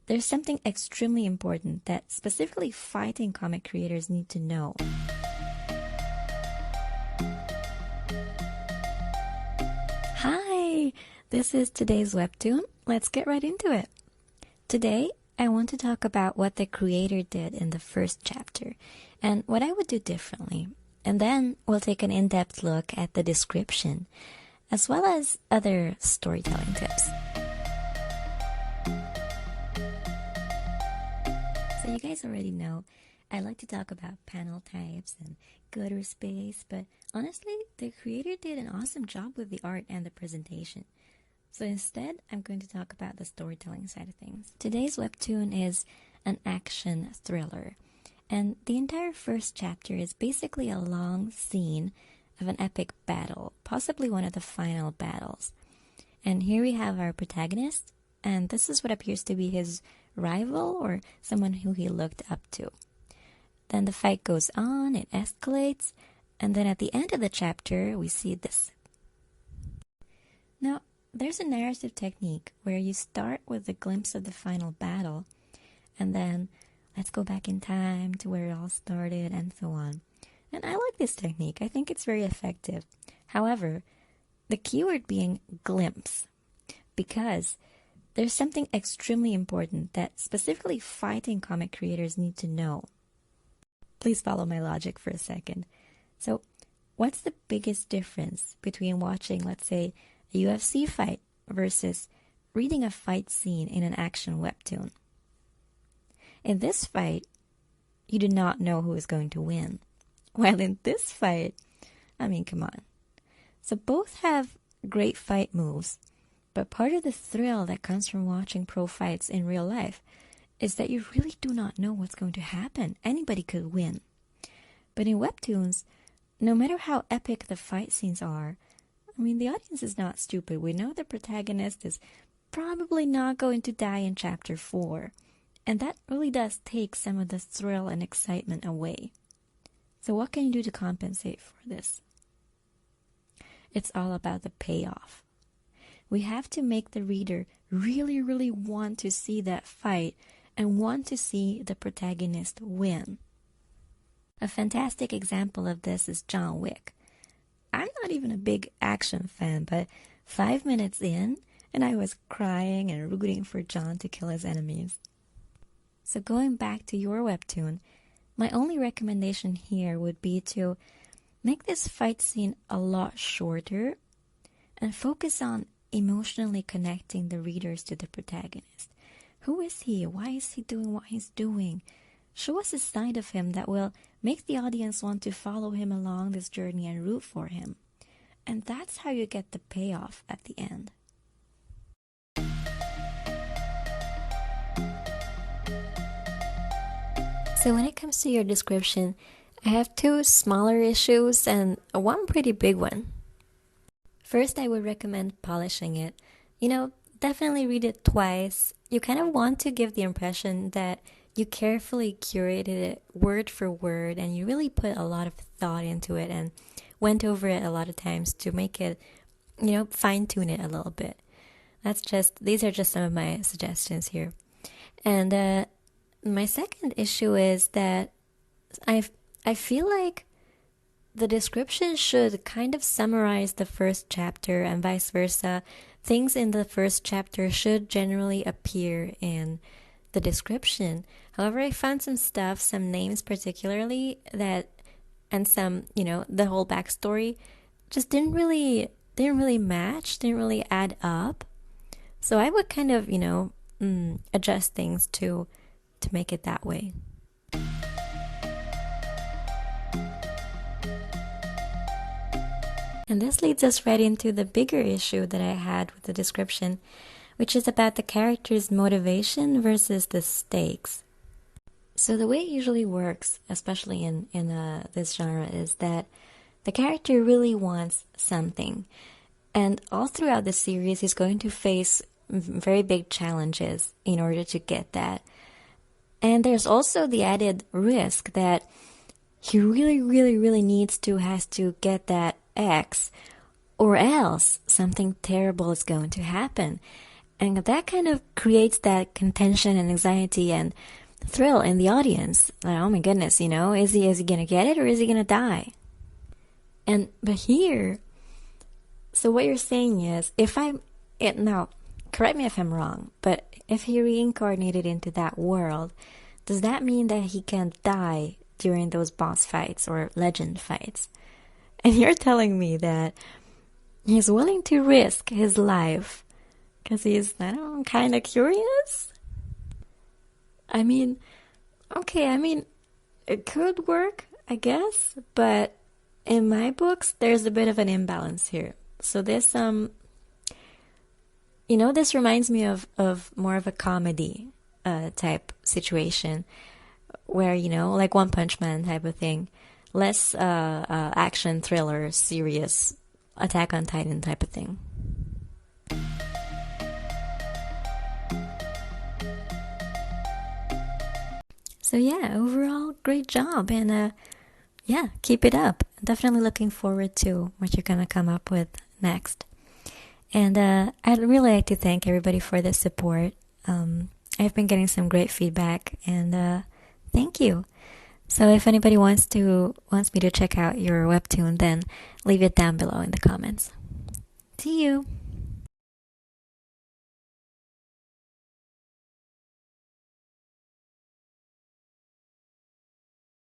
there's something extremely important that specifically fighting comic creators need to know. Hi, this is today's Webtoon. Let's get right into it. Today, I want to talk about what the creator did in the first chapter and what I would do differently. And then we'll take an in-depth look at the description, as well as other storytelling tips. So you guys already know, I like to talk about panel types and glitter space, but honestly, the creator did an awesome job with the art and the presentation. So instead, I'm going to talk about the storytelling side of things. Today's webtoon is an action thriller, and the entire first chapter is basically a long scene of an epic battle, possibly one of the final battles. And here we have our protagonist, and this is what appears to be his rival or someone who he looked up to. Then the fight goes on, it escalates, and then at the end of the chapter, we see this. Now, there's a narrative technique where you start with a glimpse of the final battle, and then let's go back in time to where it all started, and so on. And I like this technique. I think it's very effective. However, the keyword being glimpse, because there's something extremely important that specifically fighting comic creators need to know. Please follow my logic for a second. So, what's the biggest difference between watching, let's say, a UFC fight versus reading a fight scene in an action webtoon? In this fight, you do not know who is going to win. While in this fight, I mean, come on. So both have great fight moves, but part of the thrill that comes from watching pro fights in real life is that you really do not know what's going to happen. Anybody could win. But in webtoons, no matter how epic the fight scenes are, I mean, the audience is not stupid. We know the protagonist is probably not going to die in chapter 4. And that really does take some of the thrill and excitement away. So what can you do to compensate for this? It's all about the payoff. We have to make the reader really, really want to see that fight and want to see the protagonist win. A fantastic example of this is Javq. I'm not even a big action fan, but 5 minutes in, and I was crying and rooting for John to kill his enemies. So going back to your webtoon, my only recommendation here would be to make this fight scene a lot shorter and focus on emotionally connecting the readers to the protagonist. Who is he? Why is he doing what he's doing? Show us a side of him that will make the audience want to follow him along this journey and root for him. And that's how you get the payoff at the end. So when it comes to your description, I have 2 smaller issues and one pretty big one. First, I would recommend polishing it. Definitely read it twice. You kind of want to give the impression that you carefully curated it word for word and you really put a lot of thought into it and went over it a lot of times to make it, fine-tune it a little bit. These are just some of my suggestions here. And my second issue is that I feel like the description should kind of summarize the first chapter and vice versa. Things in the first chapter should generally appear in the description. However, I found some names particularly and some, the whole backstory just didn't really match, didn't really add up. So I would kind of, adjust things to make it that way. And this leads us right into the bigger issue that I had with the description, which is about the character's motivation versus the stakes. So the way it usually works, especially in this genre, is that the character really wants something. And all throughout the series, he's going to face very big challenges in order to get that. And there's also the added risk that he really, really, really has to get that X, or else something terrible is going to happen. And that kind of creates that contention and anxiety and thrill in the audience. Like, oh my goodness, is he gonna get it or is he gonna die? But here, so what you're saying is, now, correct me if I'm wrong, but if he reincarnated into that world, does that mean that he can die during those boss fights or legend fights? And you're telling me that he's willing to risk his life because he's, I don't know, kind of curious? It could work, I guess, but in my books, there's a bit of an imbalance here. So this, this reminds me of more of a comedy type situation where, like One Punch Man type of thing. Less action, thriller, serious, Attack on Titan type of thing. So yeah, overall, great job. And keep it up. Definitely looking forward to what you're going to come up with next. And I'd really like to thank everybody for the support. I've been getting some great feedback, and thank you. So if anybody wants me to check out your webtoon, then leave it down below in the comments. See you!